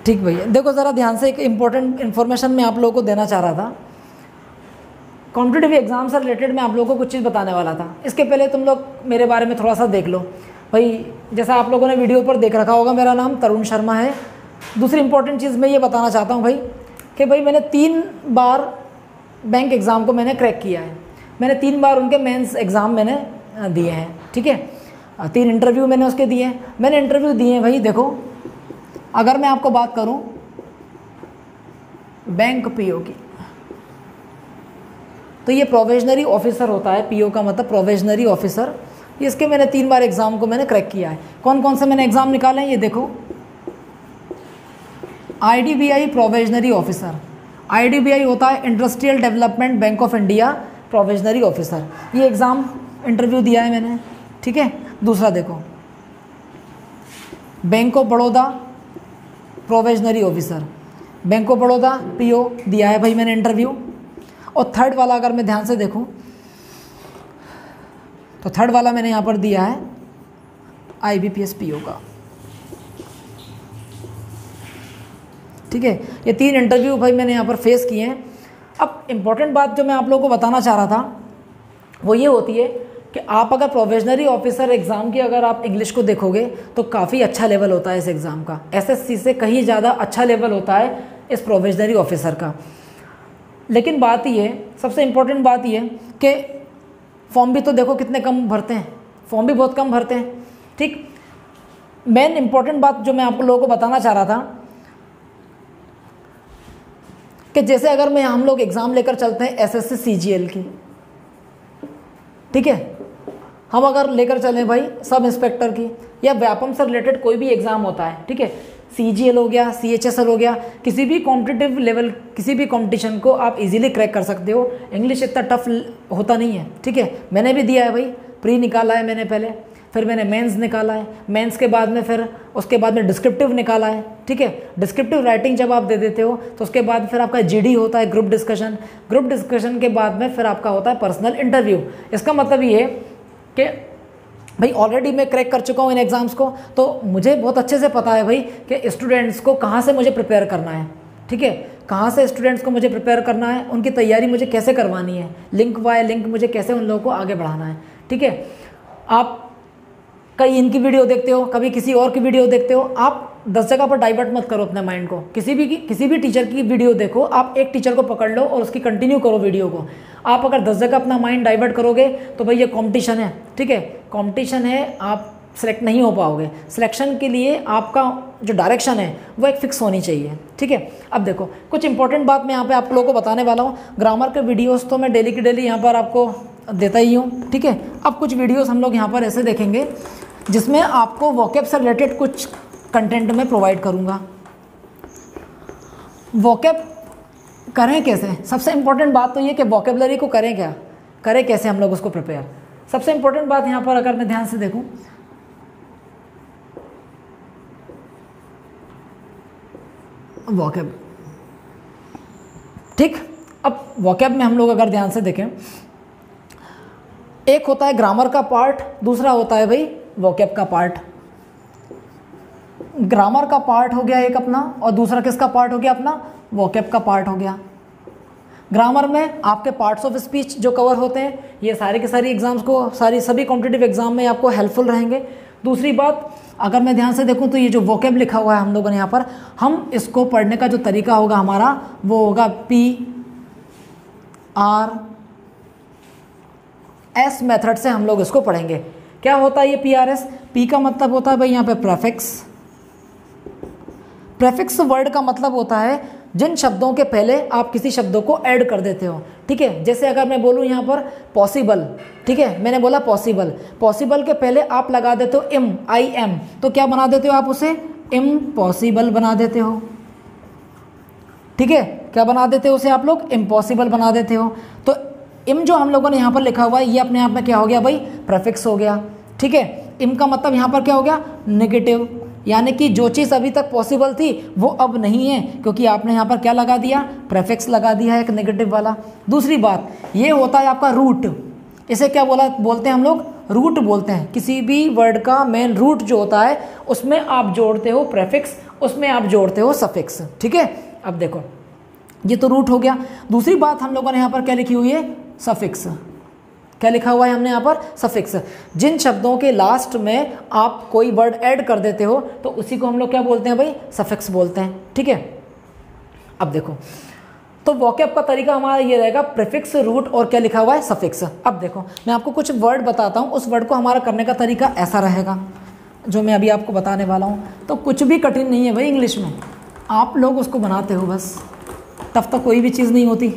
ठीक भैया, देखो ज़रा ध्यान से, एक इम्पोर्टेंट इन्फॉर्मेशन मैं आप लोगों को देना चाह रहा था। कॉम्पिटिटिव एग्जाम से रिलेटेड मैं आप लोगों को कुछ चीज़ बताने वाला था। इसके पहले तुम लोग मेरे बारे में थोड़ा सा देख लो भाई। जैसा आप लोगों ने वीडियो पर देख रखा होगा, मेरा नाम तरुण शर्मा है। दूसरी इंपॉर्टेंट चीज़ मैं ये बताना चाहता हूँ भाई कि भाई मैंने 3 बार बैंक एग्ज़ाम को मैंने क्रैक किया है। मैंने 3 बार उनके मेंस एग्ज़ाम मैंने दिए हैं, ठीक है। 3 इंटरव्यू मैंने उसके दिए हैं। मैंने इंटरव्यू दिए हैं भाई। देखो, अगर मैं आपको बात करूं बैंक पीओ की, तो ये प्रोविजनरी ऑफिसर होता है। पीओ का मतलब प्रोविजनरी ऑफिसर। इसके मैंने 3 बार एग्ज़ाम को मैंने क्रैक किया है। कौन कौन से मैंने एग्ज़ाम निकाले हैं ये देखो। IDBI प्रोविजनरी ऑफिसर, IDBI होता है industrial development bank of India provisionary officer. ये एग्ज़ाम इंटरव्यू दिया है मैंने, ठीक है। दूसरा देखो, bank of Baroda provisionary officer, bank of Baroda PO दिया है भाई मैंने इंटरव्यू। और थर्ड वाला अगर मैं ध्यान से देखूं तो थर्ड वाला मैंने यहाँ पर दिया है IBPS पीओ का, ठीक है। ये 3 इंटरव्यू भाई मैंने यहाँ पर फेस किए हैं। अब इम्पॉर्टेंट बात जो मैं आप लोगों को बताना चाह रहा था वो ये होती है कि आप अगर प्रोविजनरी ऑफिसर एग्ज़ाम की अगर आप इंग्लिश को देखोगे तो काफ़ी अच्छा लेवल होता है इस एग्ज़ाम का। SSC से कहीं ज़्यादा अच्छा लेवल होता है इस प्रोविजनरी ऑफिसर का। लेकिन बात ये, सबसे इम्पोर्टेंट बात ये कि फॉर्म भी तो देखो कितने कम भरते हैं, फॉर्म भी बहुत कम भरते हैं, ठीक। मेन इम्पॉर्टेंट बात जो मैं आप लोगों को बताना चाह रहा था कि जैसे अगर मैं हम लोग एग्ज़ाम लेकर चलते हैं SSC CGL की, ठीक है। हम अगर लेकर चलें भाई सब इंस्पेक्टर की या व्यापम से रिलेटेड कोई भी एग्ज़ाम होता है, ठीक है। CGL हो गया, CHSL हो गया, किसी भी कॉम्पिटिटिव लेवल, किसी भी कंपटीशन को आप इजीली क्रैक कर सकते हो। इंग्लिश इतना टफ होता नहीं है, ठीक है। मैंने भी दिया है भाई, प्री निकाला है मैंने पहले, फिर मैंने मेंस निकाला है, मेंस के बाद में फिर उसके बाद में डिस्क्रिप्टिव निकाला है, ठीक है। डिस्क्रिप्टिव राइटिंग जब आप दे देते हो तो उसके बाद फिर आपका GD होता है, ग्रुप डिस्कशन। ग्रुप डिस्कशन के बाद में फिर आपका होता है पर्सनल इंटरव्यू। इसका मतलब ये है कि भाई ऑलरेडी मैं क्रैक कर चुका हूँ इन एग्ज़ाम्स को, तो मुझे बहुत अच्छे से पता है भाई कि स्टूडेंट्स को कहाँ से मुझे प्रिपेयर करना है, ठीक है। कहाँ से स्टूडेंट्स को मुझे प्रिपेयर करना है, उनकी तैयारी मुझे कैसे करवानी है, लिंक बाय लिंक मुझे कैसे उन लोगों को आगे बढ़ाना है, ठीक है। आप कहीं इनकी वीडियो देखते हो, कभी किसी और की वीडियो देखते हो, आप 10 जगह पर डाइवर्ट मत करो अपने माइंड को। किसी भी टीचर की वीडियो देखो, आप एक टीचर को पकड़ लो और उसकी कंटिन्यू करो वीडियो को। आप अगर 10 जगह अपना माइंड डाइवर्ट करोगे तो भाई ये कंपटीशन है, ठीक है। कंपटीशन है, आप सेलेक्ट नहीं हो पाओगे। सिलेक्शन के लिए आपका जो डायरेक्शन है वो एक फिक्स होनी चाहिए, ठीक है। अब देखो, कुछ इंपॉर्टेंट बात मैं यहाँ पे आप लोगों को बताने वाला हूँ। ग्रामर के वीडियोस तो मैं डेली की डेली यहाँ पर आपको देता ही हूँ, ठीक है। अब कुछ वीडियोस हम लोग यहाँ पर ऐसे देखेंगे जिसमें आपको वोकैब से रिलेटेड कुछ कंटेंट में प्रोवाइड करूँगा। वोकैब करें कैसे, सबसे इंपॉर्टेंट बात तो ये कि वोकैबलरी को करें क्या, करें कैसे हम लोग उसको प्रिपेयर। सबसे इंपॉर्टेंट बात यहाँ पर अगर मैं ध्यान से देखूँ, वोकैब, ठीक। अब वोकैब में हम लोग अगर ध्यान से देखें, एक होता है ग्रामर का पार्ट, दूसरा होता है भाई वोकैब का पार्ट। ग्रामर का पार्ट हो गया एक अपना, और दूसरा किसका पार्ट हो गया अपना, वोकैब का पार्ट हो गया। ग्रामर में आपके पार्ट्स ऑफ स्पीच जो कवर होते हैं, ये सारे के सारी एग्जाम्स को, सभी कॉम्पिटिटिव एग्जाम में आपको हेल्पफुल रहेंगे। दूसरी बात, अगर मैं ध्यान से देखूं तो ये जो वोकैब लिखा हुआ है हम लोगों ने यहाँ पर, हम इसको पढ़ने का जो तरीका होगा हमारा वो होगा PRS मेथड से हम लोग इसको पढ़ेंगे। क्या होता है ये PRS? P का मतलब होता है भाई यहाँ पे प्रेफिक्स। प्रेफिक्स वर्ड का मतलब होता है जिन शब्दों के पहले आप किसी शब्दों को ऐड कर देते हो, ठीक है। जैसे अगर मैं बोलूँ यहाँ पर पॉसिबल, ठीक है, मैंने बोला पॉसिबल, पॉसिबल के पहले आप लगा देते हो IM, तो क्या बना देते हो आप उसे, इम्पॉसिबल बना देते हो, ठीक है। क्या बना देते हो उसे आप लोग, इम्पॉसिबल बना देते हो। तो इम जो हम लोगों ने यहाँ पर लिखा हुआ है ये अपने आप में क्या हो गया भाई, प्रेफिक्स हो गया, ठीक है। इम का मतलब यहाँ पर क्या हो गया, नेगेटिव, यानी कि जो चीज़ अभी तक पॉसिबल थी वो अब नहीं है, क्योंकि आपने यहाँ पर क्या लगा दिया, प्रेफिक्स लगा दिया है एक नेगेटिव वाला। दूसरी बात ये होता है आपका रूट, इसे क्या बोलते हैं हम लोग, रूट बोलते हैं। किसी भी वर्ड का मेन रूट जो होता है उसमें आप जोड़ते हो प्रेफिक्स, उसमें आप जोड़ते हो सफिक्स। ठीक है, अब देखो ये तो रूट हो गया। दूसरी बात हम लोगों ने यहाँ पर क्या लिखी हुई है, सफिक्स। क्या लिखा हुआ है हमने यहाँ पर, सफिक्स। जिन शब्दों के लास्ट में आप कोई वर्ड ऐड कर देते हो तो उसी को हम लोग क्या बोलते हैं भाई, सफिक्स बोलते हैं। ठीक है, अब देखो तो वोकैब का तरीका हमारा ये रहेगा, प्रीफिक्स, रूट और क्या लिखा हुआ है, सफिक्स। अब देखो मैं आपको कुछ वर्ड बताता हूँ, उस वर्ड को हमारा करने का तरीका ऐसा रहेगा जो मैं अभी आपको बताने वाला हूँ। तो कुछ भी कठिन नहीं है भाई इंग्लिश में, आप लोग उसको बनाते हो बस, तब तक कोई भी चीज़ नहीं होती।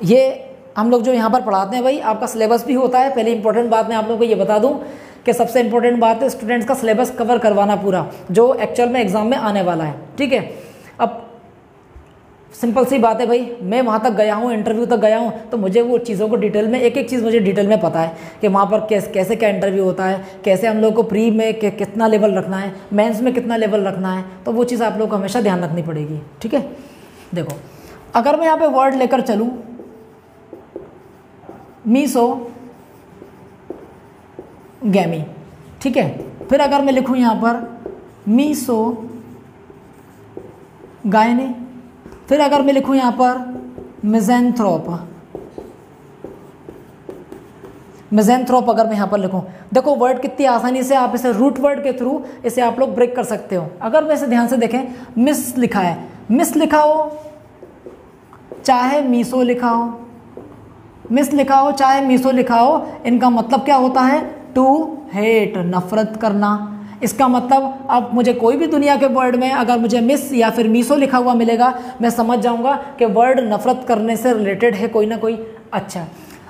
ये हम लोग जो यहाँ पर पढ़ाते हैं भाई, आपका सिलेबस भी होता है। पहले इंपॉर्टेंट बात मैं आप लोगों को ये बता दूँ कि सबसे इंपॉर्टेंट बात है स्टूडेंट्स का सिलेबस कवर करवाना पूरा, जो एक्चुअल में एग्जाम में आने वाला है। ठीक है, अब सिंपल सी बात है भाई, मैं वहाँ तक गया हूँ, इंटरव्यू तक गया हूँ, तो मुझे वो चीज़ों को डिटेल में, एक एक चीज़ मुझे डिटेल में पता है कि वहाँ पर कैसे क्या इंटरव्यू होता है, कैसे हम लोग को प्री में कितना लेवल रखना है, मेंस में कितना लेवल रखना है। तो वो चीज़ आप लोग को हमेशा ध्यान रखनी पड़ेगी। ठीक है, देखो अगर मैं यहाँ पे वर्ड लेकर चलूँ मीसोगैमी, ठीक है, फिर अगर मैं लिखूँ यहाँ पर मीसोगायने, फिर अगर मैं लिखूँ यहाँ पर मिज़ैंथ्रोप, अगर मैं यहाँ पर लिखूँ, देखो वर्ड कितनी आसानी से आप इसे रूट वर्ड के थ्रू इसे आप लोग ब्रेक कर सकते हो। अगर मैं इसे ध्यान से देखें, मिस लिखा है, मिस लिखा हो चाहे मीसो लिखा हो, मिस लिखा हो चाहे मीसो लिखा हो, इनका मतलब क्या होता है, टू हेट, नफरत करना। इसका मतलब अब मुझे कोई भी दुनिया के वर्ड में अगर मुझे मिस या फिर मीसो लिखा हुआ मिलेगा, मैं समझ जाऊंगा कि वर्ड नफरत करने से रिलेटेड है कोई ना कोई। अच्छा,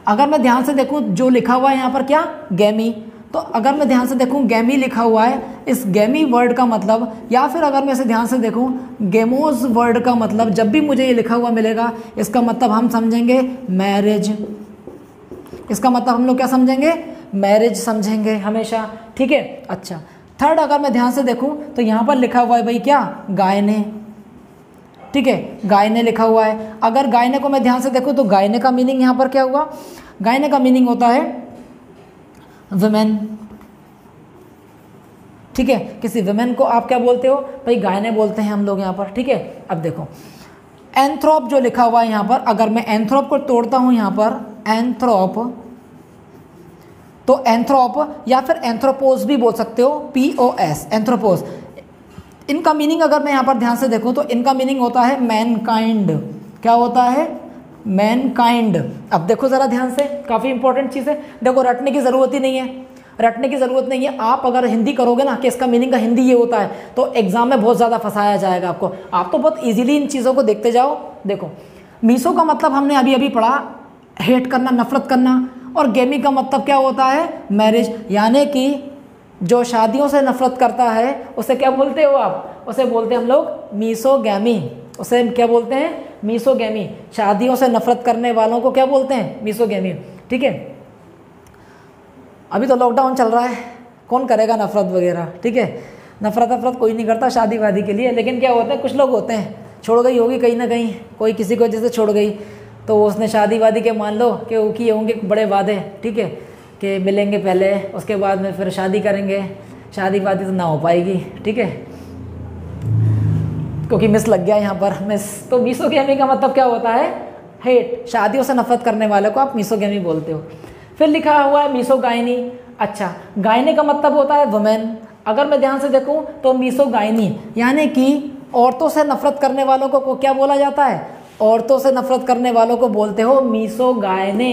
अगर मैं ध्यान से देखूं जो लिखा हुआ है यहाँ पर क्या, गैमी, तो अगर मैं ध्यान से देखूं गैमी लिखा हुआ है, इस गैमी वर्ड का मतलब, या फिर अगर मैं इसे ध्यान से देखूं गेमोज वर्ड का मतलब, जब भी मुझे ये लिखा हुआ मिलेगा इसका मतलब हम समझेंगे मैरिज। इसका मतलब हम लोग क्या समझेंगे, मैरिज समझेंगे हमेशा। ठीक है, अच्छा थर्ड अगर मैं ध्यान से देखूं तो यहाँ पर लिखा हुआ है भाई क्या, गायने। ठीक है, गायने लिखा हुआ है। अगर गायने को मैं ध्यान से देखूं तो गायने का मीनिंग यहाँ पर क्या हुआ, गायने का मीनिंग होता है वुमेन। ठीक है, किसी वुमेन को आप क्या बोलते हो भाई, गायने बोलते हैं हम लोग यहाँ पर। ठीक है, अब देखो एंथ्रोप जो लिखा हुआ है यहाँ पर, अगर मैं एंथ्रोप को तोड़ता हूँ यहाँ पर एंथ्रोप, तो एंथ्रोप या फिर एंथ्रोपोज भी बोल सकते हो, POS, एंथ्रोपोज। इनका मीनिंग अगर मैं यहाँ पर ध्यान से देखूँ तो इनका मीनिंग होता है मैनकाइंड। क्या होता है, मैनकाइंड। अब देखो ज़रा ध्यान से, काफ़ी इंपॉर्टेंट चीज़ है। देखो रटने की ज़रूरत ही नहीं है, रटने की ज़रूरत नहीं है। आप अगर हिंदी करोगे ना कि इसका मीनिंग का हिंदी ये होता है, तो एग्जाम में बहुत ज़्यादा फंसाया जाएगा आपको। आप तो बहुत ईजिली इन चीज़ों को देखते जाओ। देखो मीसो का मतलब हमने अभी अभी पढ़ा, हेट करना, नफरत करना, और गैमी का मतलब क्या होता है, मैरिज। यानी कि जो शादियों से नफरत करता है उसे क्या बोलते हो आप, उसे बोलते हैं हम लोग मीसोगैमी। उसे क्या बोलते हैं, मीसोगैमी। शादियों से नफरत करने वालों को क्या बोलते हैं, मीसोगैमी। ठीक है, अभी तो लॉकडाउन चल रहा है, कौन करेगा नफरत वगैरह। ठीक है, नफरत कोई नहीं करता शादी वादी के लिए, लेकिन क्या होता है कुछ लोग होते हैं, छोड़ गई होगी कहीं ना कहीं, कोई किसी को वजह से छोड़ गई, तो उसने शादी वादी के मान लो कि वो किए होंगे बड़े वादे। ठीक है, कि मिलेंगे पहले, उसके बाद में फिर शादी करेंगे, शादी वादी तो ना हो पाएगी। ठीक है, क्योंकि मिस लग गया यहाँ पर, मिस। तो मीसोगैमी का मतलब क्या होता है, हेट, शादियों से नफरत करने वाले को आप मीसोगैमी बोलते हो। फिर लिखा हुआ है मीसोगायनी। अच्छा, गायने का मतलब होता है वुमेन। अगर मैं ध्यान से देखूं तो मीसोगायनी यानी कि औरतों से नफरत करने वालों को क्या बोला जाता है, औरतों से नफरत करने वालों को बोलते हो मीसोगायने।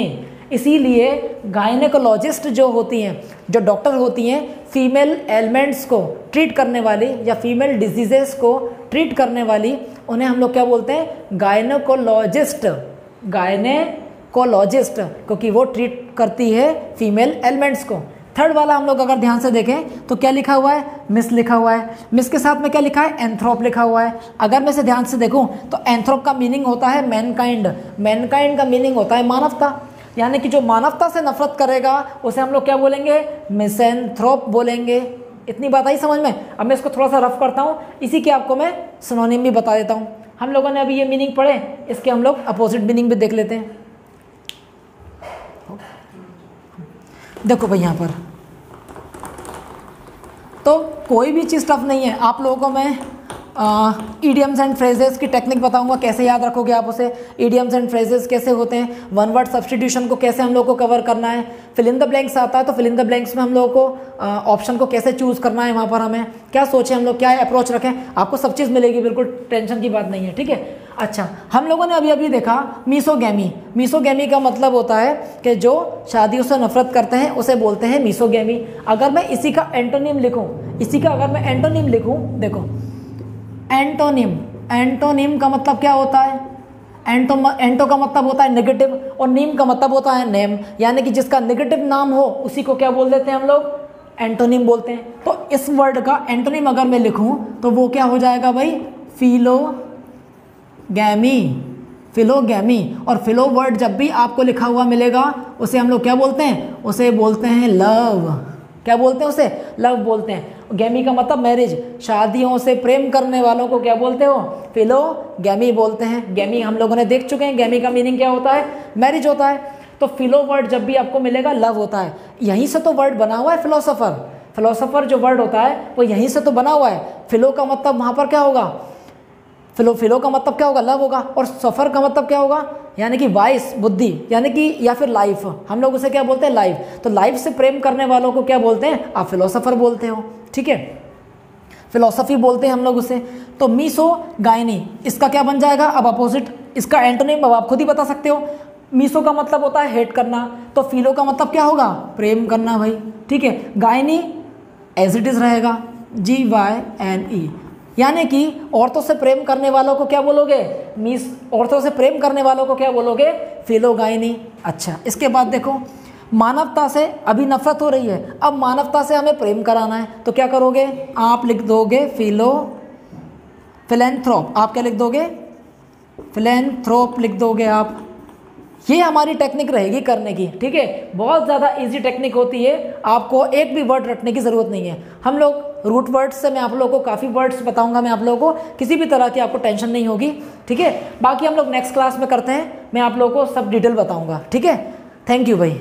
इसीलिए गायनेकोलॉजिस्ट जो होती हैं, जो डॉक्टर होती हैं, फीमेल एलिमेंट्स को ट्रीट करने वाली या फीमेल डिजीजेस को ट्रीट करने वाली, उन्हें हम लोग क्या बोलते हैं, गायनेकोलॉजिस्ट। गायनेकोलॉजिस्ट, क्योंकि वो ट्रीट करती है फीमेल एलिमेंट्स को। थर्ड वाला हम लोग अगर ध्यान से देखें तो क्या लिखा हुआ है, मिस लिखा हुआ है। मिस के साथ में क्या लिखा है, एंथ्रोप लिखा हुआ है। अगर मैं इसे ध्यान से देखूं तो एंथ्रोप का मीनिंग होता है मैनकाइंड। मैनकाइंड का मीनिंग होता है मानवता, यानी कि जो मानवता से नफरत करेगा उसे हम लोग क्या बोलेंगे, मिसैंथ्रोप बोलेंगे। इतनी बात आई समझ में। अब मैं इसको थोड़ा सा रफ करता हूँ, इसी के आपको मैं सिनोनिम भी बता देता हूँ। हम लोगों ने अभी ये मीनिंग पढ़े, इसके हम लोग अपोजिट मीनिंग भी देख लेते हैं। देखो भाई यहाँ पर तो कोई भी चीज़ टफ नहीं है। आप लोगों को मैं ईडियम्स एंड फ्रेजेस की टेक्निक बताऊंगा, कैसे याद रखोगे आप उसे। ईडियम्स एंड फ्रेजेस कैसे होते हैं, वन वर्ड सब्स्टिट्यूशन को कैसे हम लोग को कवर करना है, फिल इन द ब्लैंक्स आता है तो फिल इन द ब्लैंक्स में हम लोगों को ऑप्शन को कैसे चूज़ करना है, वहाँ पर हमें क्या सोचें हम लोग, क्या अप्रोच रखें, आपको सब चीज़ मिलेगी, बिल्कुल टेंशन की बात नहीं है, ठीक है। अच्छा, हम लोगों ने अभी अभी देखा मीसोगैमी। मीसोगैमी का मतलब होता है कि जो शादियों से नफरत करते हैं उसे बोलते हैं मीसोगैमी। अगर मैं इसी का एंटोनिम लिखूं, इसी का अगर मैं एंटोनिम लिखूं, देखो एंटोनिम, एंटोनिम का मतलब क्या होता है, एंटो का मतलब होता है नेगेटिव और नीम का मतलब होता है नेम, यानी कि जिसका नेगेटिव नाम हो उसी को क्या बोल देते हैं हम लोग, एंटोनिम बोलते हैं। तो इस वर्ड का एंटोनिम अगर मैं लिखूं तो वो क्या हो जाएगा भाई, फिलोगैमी, फिलोगैमी। और फिलो वर्ड जब भी आपको लिखा हुआ मिलेगा उसे हम लोग क्या बोलते हैं, उसे बोलते हैं लव। क्या बोलते हैं उसे, लव बोलते हैं। गैमी का मतलब मैरिज, शादियों से प्रेम करने वालों को क्या बोलते हो, फिलोगैमी बोलते हैं। गैमी हम लोगों ने देख चुके हैं, गैमी का मीनिंग क्या होता है, मैरिज होता है। तो फिलो वर्ड जब भी आपको मिलेगा लव होता है। यहीं से तो वर्ड बना हुआ है फिलोसोफर, फिलोसोफर जो वर्ड होता है वो यहीं से तो बना हुआ है। फिलो का मतलब वहाँ पर क्या होगा, फिलो का मतलब क्या होगा, लव होगा। और सफ़र का मतलब क्या होगा, यानी कि वाइस, बुद्धि, यानी कि या फिर लाइफ, हम लोग उसे क्या बोलते हैं, लाइफ। तो लाइफ से प्रेम करने वालों को क्या बोलते हैं, आप फिलोसोफर बोलते हो, ठीक है, फिलोसफी बोलते हैं हम लोग उसे। तो मीसोगाइनी इसका क्या बन जाएगा, अब अपोजिट, इसका एंटोनिम अब आप खुद ही बता सकते हो। मीसो का मतलब होता है हेट करना, तो फिलो का मतलब क्या होगा, प्रेम करना भाई, ठीक है। गायनी एज इट इज रहेगा, GYNE, यानी कि औरतों से प्रेम करने वालों को क्या बोलोगे, औरतों से प्रेम करने वालों को क्या बोलोगे, फिलोगाइनी। अच्छा, इसके बाद देखो मानवता से अभी नफरत हो रही है, अब मानवता से हमें प्रेम कराना है तो क्या करोगे, आप लिख दोगे फिलैंथ्रोप। आप क्या लिख दोगे, फिलैंथ्रोप लिख दोगे आप। ये हमारी टेक्निक रहेगी करने की, ठीक है। बहुत ज़्यादा इजी टेक्निक होती है, आपको एक भी वर्ड रटने की ज़रूरत नहीं है। हम लोग रूट वर्ड्स से मैं आप लोगों को काफ़ी वर्ड्स बताऊंगा, मैं आप लोगों को किसी भी तरह की आपको टेंशन नहीं होगी, ठीक है। बाकी हम लोग नेक्स्ट क्लास में करते हैं, मैं आप लोगों को सब डिटेल बताऊंगा, ठीक है। थैंक यू भाई।